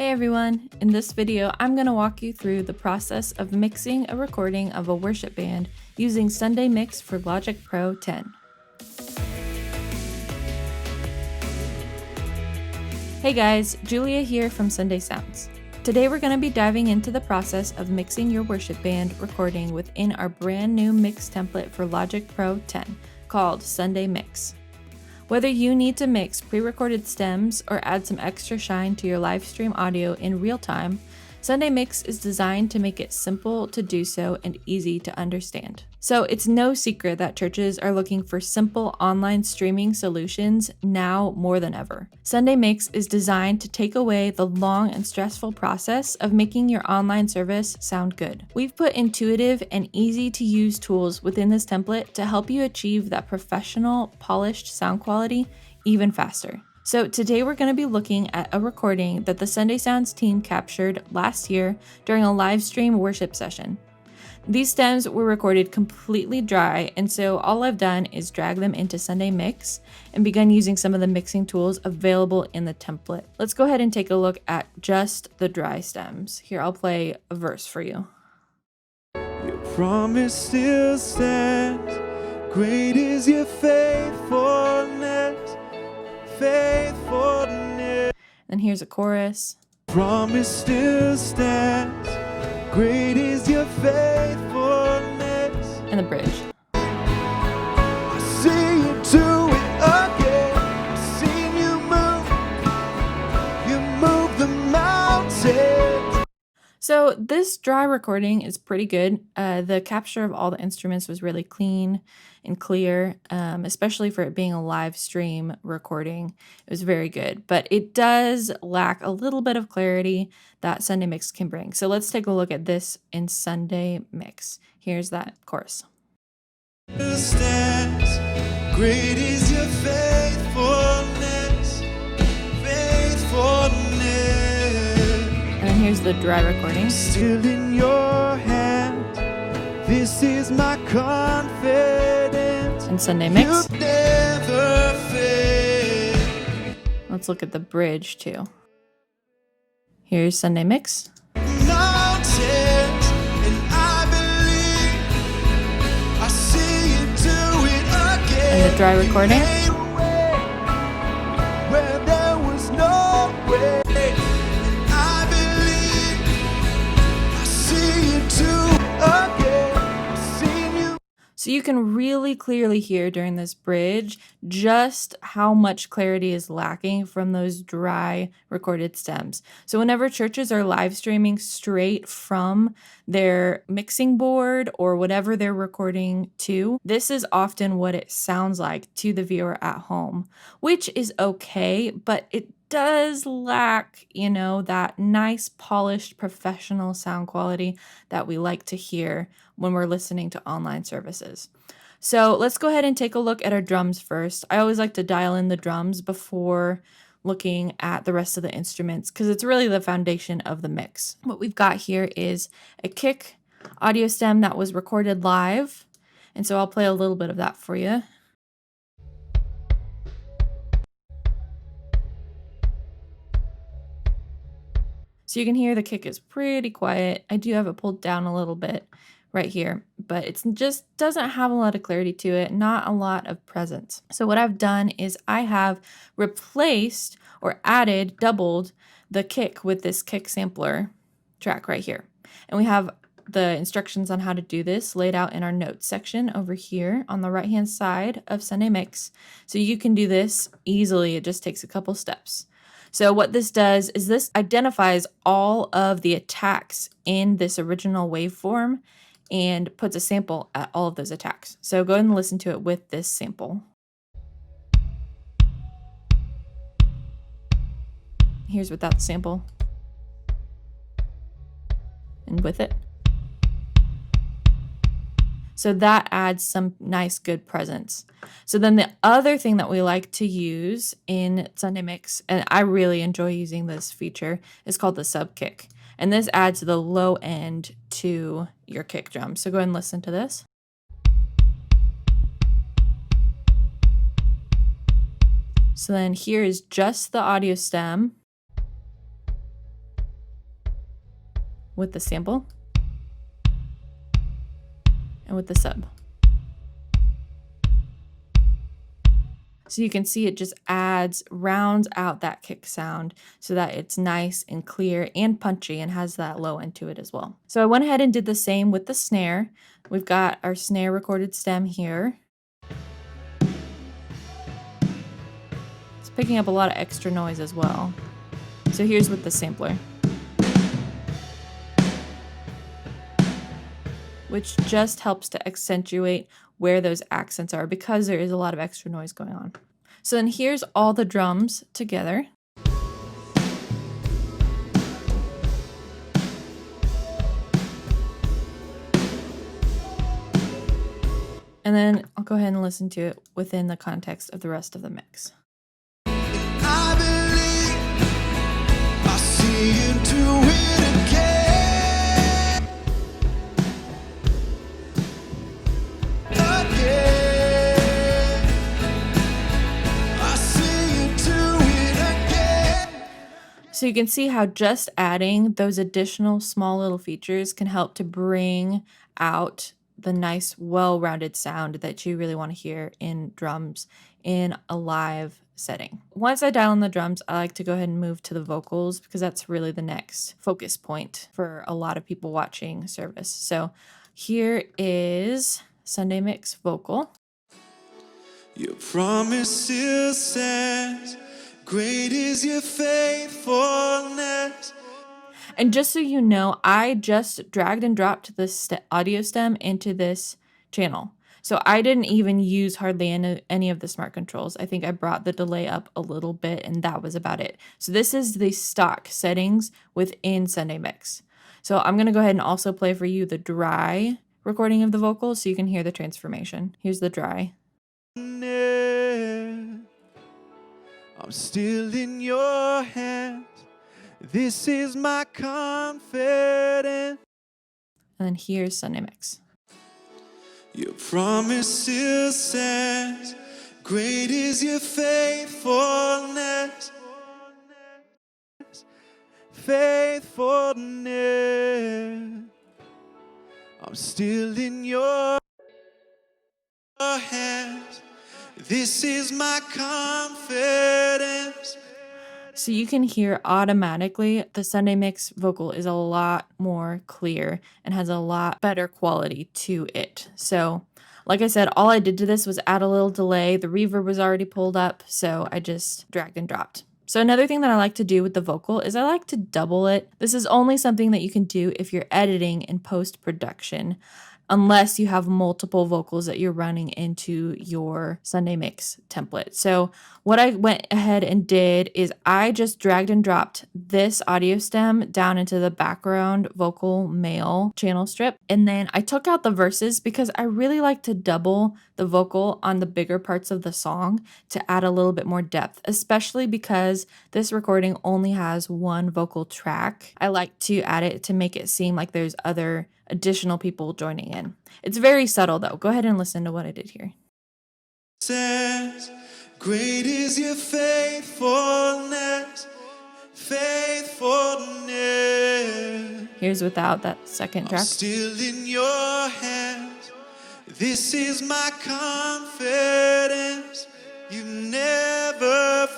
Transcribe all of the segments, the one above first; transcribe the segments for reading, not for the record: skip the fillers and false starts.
Hey everyone! In this video, I'm going to walk you through the process of mixing a recording of a worship band using Sunday Mix for Logic Pro 10. Hey guys, Julia here from Sunday Sounds. Today we're going to be diving into the process of mixing your worship band recording within our brand new mix template for Logic Pro 10 called Sunday Mix. Whether you need to mix pre-recorded stems or add some extra shine to your live stream audio in real time, Sunday Mix is designed to make it simple to do so and easy to understand. So it's no secret that churches are looking for simple online streaming solutions now more than ever. Sunday Mix is designed to take away the long and stressful process of making your online service sound good. We've put intuitive and easy to use tools within this template to help you achieve that professional, polished sound quality even faster. So today we're going to be looking at a recording that the Sunday Sounds team captured last year during a live stream worship session. These stems were recorded completely dry, and so all I've done is drag them into Sunday Mix and begun using some of the mixing tools available in the template. Let's go ahead and take a look at just the dry stems. Here, I'll play a verse for you. Your promise still stands, great is your faithfulness. And here's a chorus. Promise still stands, great is your faithfulness. And the bridge. I see you do it again. I've seen you move the mountains. So this dry recording is pretty good. The capture of all the instruments was really clean and clear, especially for it being a live stream recording. It was very good, but it does lack a little bit of clarity that Sunday Mix can bring. So let's take a look at this in Sunday Mix. Here's that chorus. Stands, great is your faithfulness. And then here's the dry recording. Still in your hand, this is my confidence. And Sunday Mix. You never fail. Let's look at the bridge too. Here's Sunday Mix. Mountains, and I believe I see you do it again. And the dry recording. Where there was no way. So you can really clearly hear during this bridge just how much clarity is lacking from those dry recorded stems. So whenever churches are live streaming straight from their mixing board or whatever they're recording to, this is often what it sounds like to the viewer at home, which is okay, but it does lack, that nice, polished, professional sound quality that we like to hear when we're listening to online services. So let's go ahead and take a look at our drums first. I always like to dial in the drums before looking at the rest of the instruments because it's really the foundation of the mix. What we've got here is a kick audio stem that was recorded live, and so I'll play a little bit of that for you. So you can hear the kick is pretty quiet. I do have it pulled down a little bit right here, but it just doesn't have a lot of clarity to it, not a lot of presence. So what I've done is I have replaced or doubled the kick with this kick sampler track right here. And we have the instructions on how to do this laid out in our notes section over here on the right-hand side of Sunday Mix. So you can do this easily. It just takes a couple steps. So what this does is this identifies all of the attacks in this original waveform and puts a sample at all of those attacks. So go ahead and listen to it with this sample. Here's without the sample. And with it. So that adds some nice, good presence. So then the other thing that we like to use in Sunday Mix, and I really enjoy using this feature, is called the sub kick. And this adds the low end to your kick drum. So go ahead and listen to this. So then here is just the audio stem. with the sample and with the sub. So you can see it just rounds out that kick sound so that it's nice and clear and punchy and has that low end to it as well. So I went ahead and did the same with the snare. We've got our snare recorded stem here. It's picking up a lot of extra noise as well. So here's with the sampler, which just helps to accentuate where those accents are because there is a lot of extra noise going on. So then here's all the drums together. And then I'll go ahead and listen to it within the context of the rest of the mix. I believe I see you do it again. Again. I see you do it again. So you can see how just adding those additional small little features can help to bring out the nice, well-rounded sound that you really want to hear in drums in a live setting. Once I dial in the drums, I like to go ahead and move to the vocals because that's really the next focus point for a lot of people watching service. So here is Sunday Mix vocal. Your promise still stands. Great is your faithfulness. And just so you know, I just dragged and dropped this audio stem into this channel. So I didn't even use hardly any of the smart controls. I think I brought the delay up a little bit and that was about it. So this is the stock settings within Sunday Mix. So I'm going to go ahead and also play for you the dry recording of the vocals so you can hear the transformation. Here's the dry. I'm still in your hands. This is my confidence. And then here's Sunday Mix. Your promise still stands. Great is your faithfulness. Faithfulness. I'm still in your hands. This is my confidence. So you can hear automatically the Sunday Mix vocal is a lot more clear and has a lot better quality to it. So like I said, all I did to this was add a little delay. The reverb was already pulled up, so I just dragged and dropped. So another thing that I like to do with the vocal is I like to double it. This is only something that you can do if you're editing in post-production, unless you have multiple vocals that you're running into your Sunday Mix template. So what I went ahead and did is I just dragged and dropped this audio stem down into the background vocal male channel strip. And then I took out the verses because I really like to double the vocal on the bigger parts of the song to add a little bit more depth, especially because this recording only has one vocal track. I like to add it to make it seem like there's other additional people joining in. It's very subtle though. Go ahead and listen to what I did here. Says, great is your faithfulness, faithfulness. Here's without that second track. I'm still in your hands. This is my confidence. You never.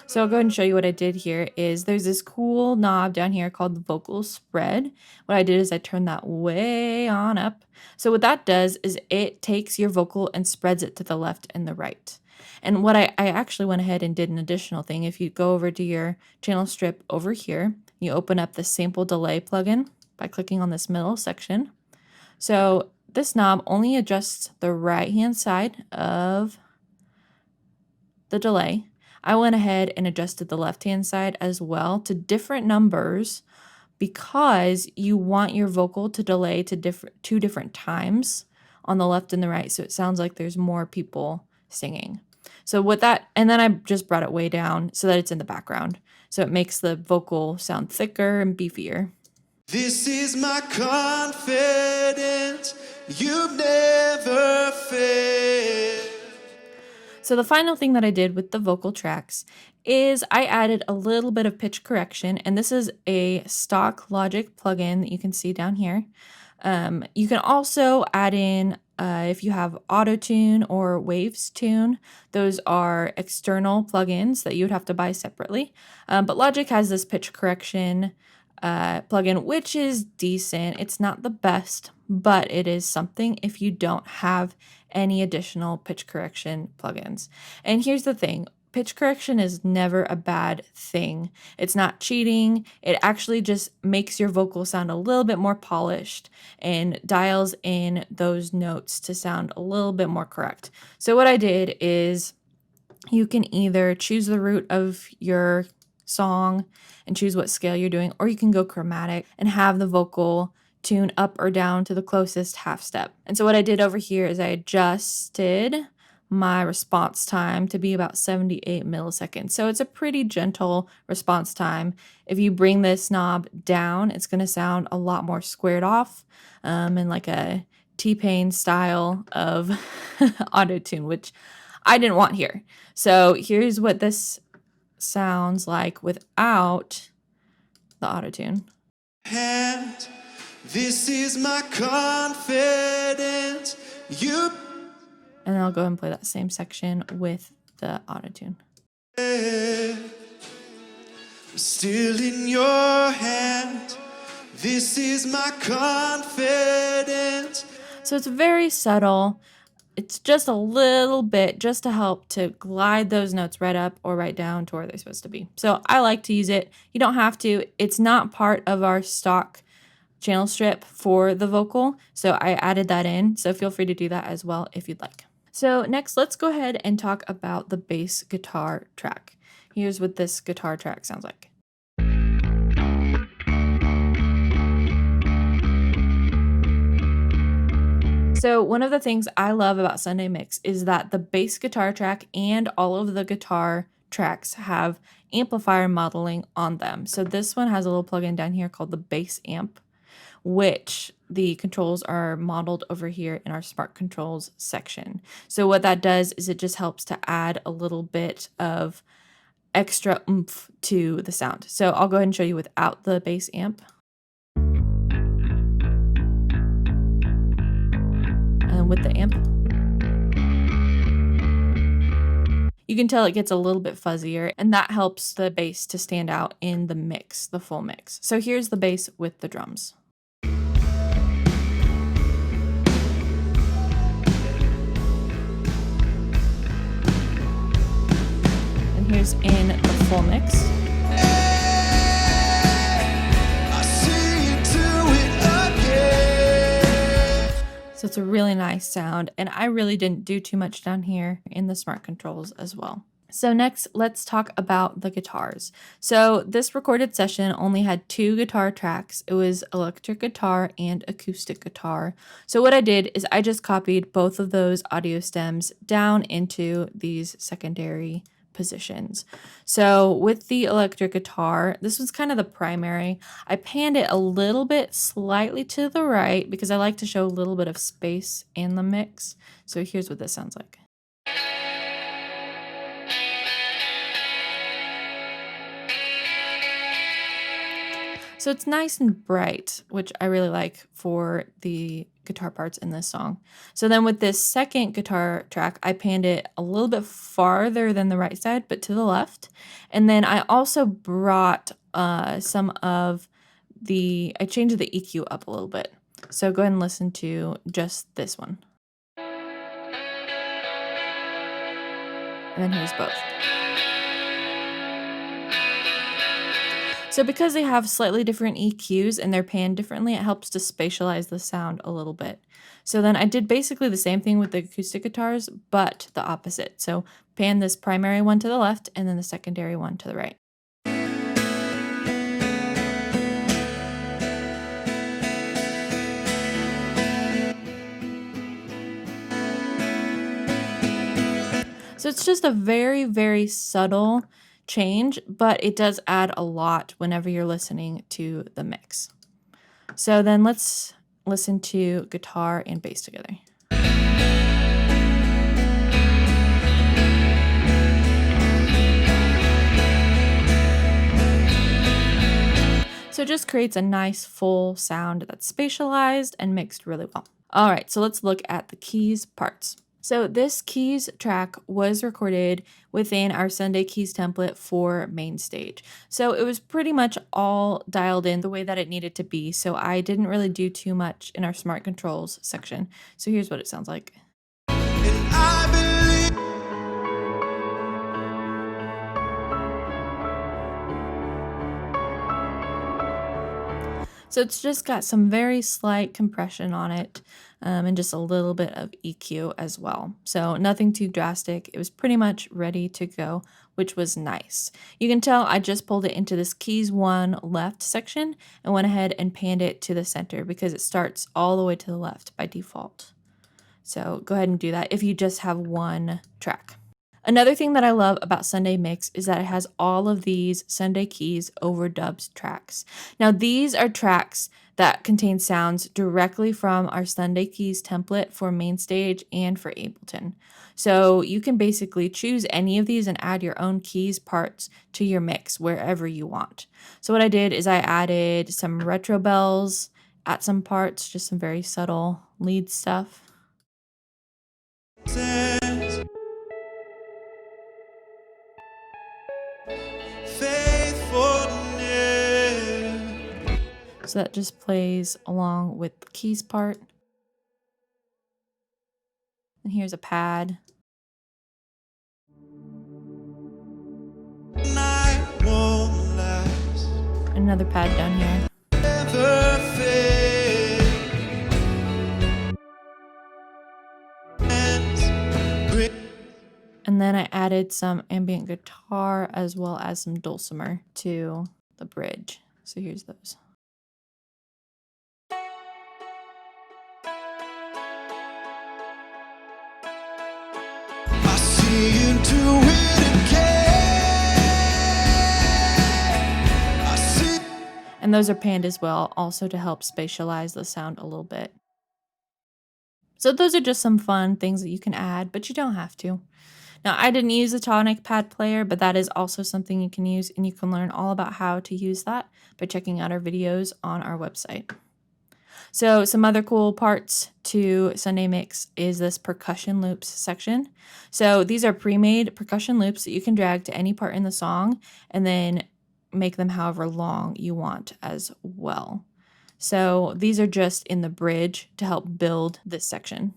So I'll go ahead and show you what I did here is there's this cool knob down here called the vocal spread. What I did is I turned that way on up. So what that does is it takes your vocal and spreads it to the left and the right. And what I actually went ahead and did an additional thing. If you go over to your channel strip over here, you open up the sample delay plugin by clicking on this middle section. So this knob only adjusts the right-hand side of the delay. I went ahead and adjusted the left-hand side as well to different numbers because you want your vocal to delay to two different times on the left and the right, so it sounds like there's more people singing. So with that, and then I just brought it way down so that it's in the background, so it makes the vocal sound thicker and beefier. This is my confidence. You've never failed. So the final thing that I did with the vocal tracks is I added a little bit of pitch correction, and this is a stock Logic plugin that you can see down here. You can also add in if you have Auto Tune or Waves Tune. Those are external plugins that you would have to buy separately. But Logic has this pitch correction plugin, which is decent. It's not the best, but it is something if you don't have any additional pitch correction plugins. And here's the thing. Pitch correction is never a bad thing. It's not cheating. It actually just makes your vocal sound a little bit more polished and dials in those notes to sound a little bit more correct. So what I did is you can either choose the root of your song and choose what scale you're doing, or you can go chromatic and have the vocal tune up or down to the closest half step. And so what I did over here is I adjusted my response time to be about 78 milliseconds. So it's a pretty gentle response time. If you bring this knob down, it's going to sound a lot more squared off and like a T-Pain style of auto-tune, which I didn't want here. So here's what this sounds like without the auto-tune. And this is my confidence. And I'll go ahead and play that same section with the auto-tune. Still in your hand. This is my confidence. So it's very subtle. It's just a little bit just to help to glide those notes right up or right down to where they're supposed to be. So I like to use it. You don't have to. It's not part of our stock channel strip for the vocal, so I added that in. So feel free to do that as well if you'd like. So next, let's go ahead and talk about the bass guitar track. Here's what this guitar track sounds like. So one of the things I love about Sunday Mix is that the bass guitar track and all of the guitar tracks have amplifier modeling on them. So this one has a little plugin down here called the bass amp, which the controls are modeled over here in our smart controls section. So what that does is it just helps to add a little bit of extra oomph to the sound. So I'll go ahead and show you without the bass amp. And with the amp, you can tell it gets a little bit fuzzier, and that helps the bass to stand out in the mix, the full mix. So here's the bass with the drums. And here's in the full mix. So it's a really nice sound, and I really didn't do too much down here in the smart controls as well. So next, let's talk about the guitars. So this recorded session only had 2 guitar tracks. It was electric guitar and acoustic guitar. So what I did is I just copied both of those audio stems down into these secondary positions. So with the electric guitar, this was kind of the primary. I panned it a little bit slightly to the right because I like to show a little bit of space in the mix. So here's what this sounds like. So it's nice and bright, which I really like for the guitar parts in this song. So then with this second guitar track, I panned it a little bit farther than the right side, but to the left. And then I also brought I changed the EQ up a little bit. So go ahead and listen to just this one. And then here's both. So because they have slightly different EQs and they're panned differently, it helps to spatialize the sound a little bit. So then I did basically the same thing with the acoustic guitars, but the opposite. So pan this primary one to the left and then the secondary one to the right. So it's just a very, very subtle change, but it does add a lot whenever you're listening to the mix. So then let's listen to guitar and bass together. So it just creates a nice full sound that's spatialized and mixed really well. All right, so let's look at the keys parts. So this keys track was recorded within our Sunday keys template for main stage. So it was pretty much all dialed in the way that it needed to be. So I didn't really do too much in our smart controls section. So here's what it sounds like. And I believe So it's just got some very slight compression on it and just a little bit of EQ as well. So nothing too drastic. It was pretty much ready to go, which was nice. You can tell I just pulled it into this keys 1 left section and went ahead and panned it to the center because it starts all the way to the left by default. So go ahead and do that if you just have one track. Another thing that I love about Sunday Mix is that it has all of these Sunday Keys Overdubs tracks. Now, these are tracks that contain sounds directly from our Sunday Keys template for main stage and for Ableton. So you can basically choose any of these and add your own keys parts to your mix wherever you want. So what I did is I added some retro bells at some parts, just some very subtle lead stuff. So that just plays along with the keys part. And here's a pad. Another pad down here. And then I added some ambient guitar as well as some dulcimer to the bridge. So here's those. I see you do it again. I see. And those are panned as well, also to help spatialize the sound a little bit. So those are just some fun things that you can add, but you don't have to. Now, I didn't use a tonic pad player, but that is also something you can use, and you can learn all about how to use that by checking out our videos on our website. So some other cool parts to Sunday Mix is this percussion loops section. So these are pre-made percussion loops that you can drag to any part in the song and then make them however long you want as well. So these are just in the bridge to help build this section.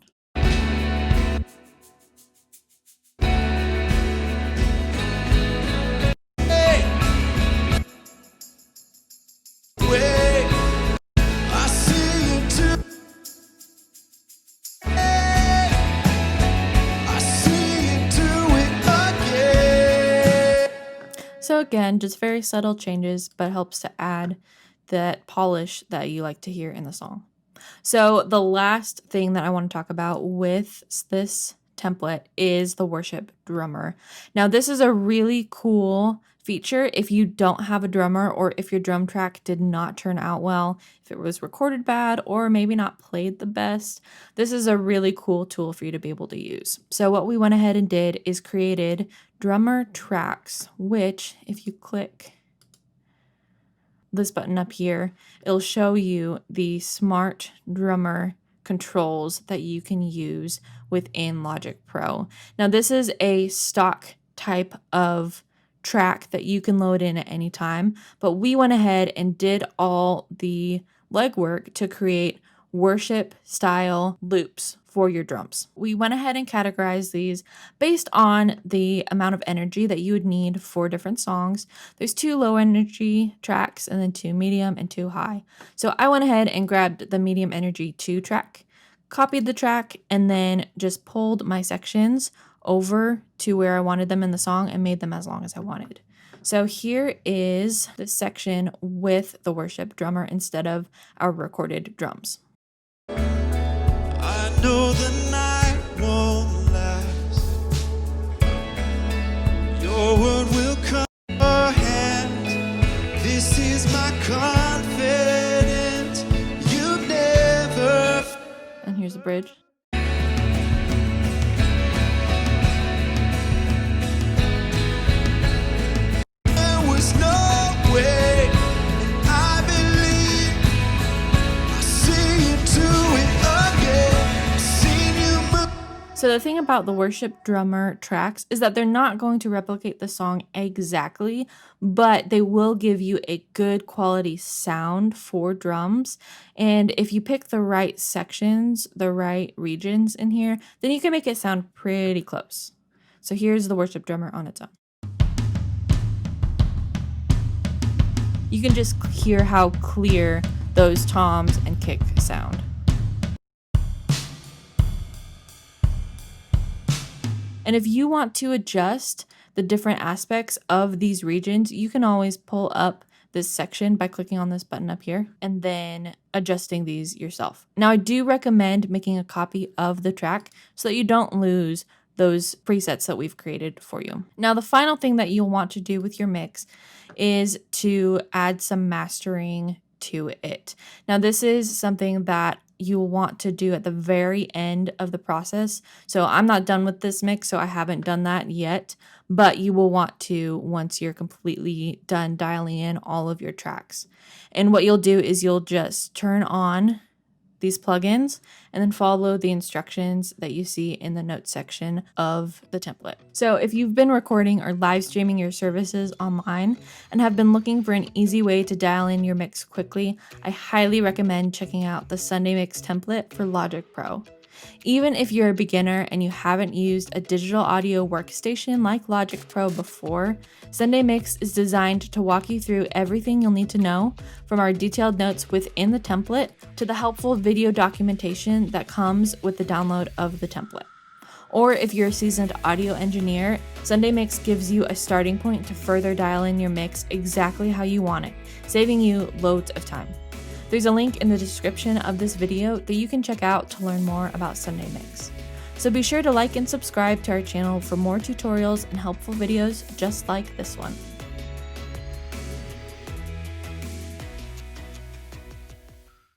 So again, just very subtle changes, but helps to add that polish that you like to hear in the song. So the last thing that I want to talk about with this template is the worship drummer. Now, this is a really cool feature if you don't have a drummer, or if your drum track did not turn out well, if it was recorded bad, or maybe not played the best. This is a really cool tool for you to be able to use. So what we went ahead and did is created drummer tracks, which if you click this button up here, it'll show you the smart drummer controls that you can use within Logic Pro. Now, this is a stock type of track that you can load in at any time, but we went ahead and did all the legwork to create worship style loops for your drums. We went ahead and categorized these based on the amount of energy that you would need for different songs. There's 2 low energy tracks and then 2 medium and 2 high. So I went ahead and grabbed the medium energy 2 track, copied the track, and then just pulled my sections over to where I wanted them in the song and made them as long as I wanted. So here is the section with the worship drummer instead of our recorded drums. I know the night won't last. Your word will come to your hand. This is my confidence. You never. And here's the bridge. There was no way. I So the thing about the worship drummer tracks is that they're not going to replicate the song exactly, but they will give you a good quality sound for drums. And if you pick the right sections, the right regions in here, then you can make it sound pretty close. So here's the worship drummer on its own. You can just hear how clear those toms and kick sound. And if you want to adjust the different aspects of these regions, you can always pull up this section by clicking on this button up here and then adjusting these yourself. Now, I do recommend making a copy of the track so that you don't lose those presets that we've created for you. Now, the final thing that you'll want to do with your mix is to add some mastering to it. Now, this is something that you'll want to do at the very end of the process. So I'm not done with this mix, so I haven't done that yet, but you will want to once you're completely done dialing in all of your tracks. And what you'll do is you'll just turn on these plugins and then follow the instructions that you see in the notes section of the template. So if you've been recording or live streaming your services online and have been looking for an easy way to dial in your mix quickly, I highly recommend checking out the Sunday Mix template for Logic Pro. Even if you're a beginner and you haven't used a digital audio workstation like Logic Pro before, Sunday Mix is designed to walk you through everything you'll need to know, from our detailed notes within the template to the helpful video documentation that comes with the download of the template. Or if you're a seasoned audio engineer, Sunday Mix gives you a starting point to further dial in your mix exactly how you want it, saving you loads of time. There's a link in the description of this video that you can check out to learn more about Sunday Mix. So be sure to like and subscribe to our channel for more tutorials and helpful videos just like this one.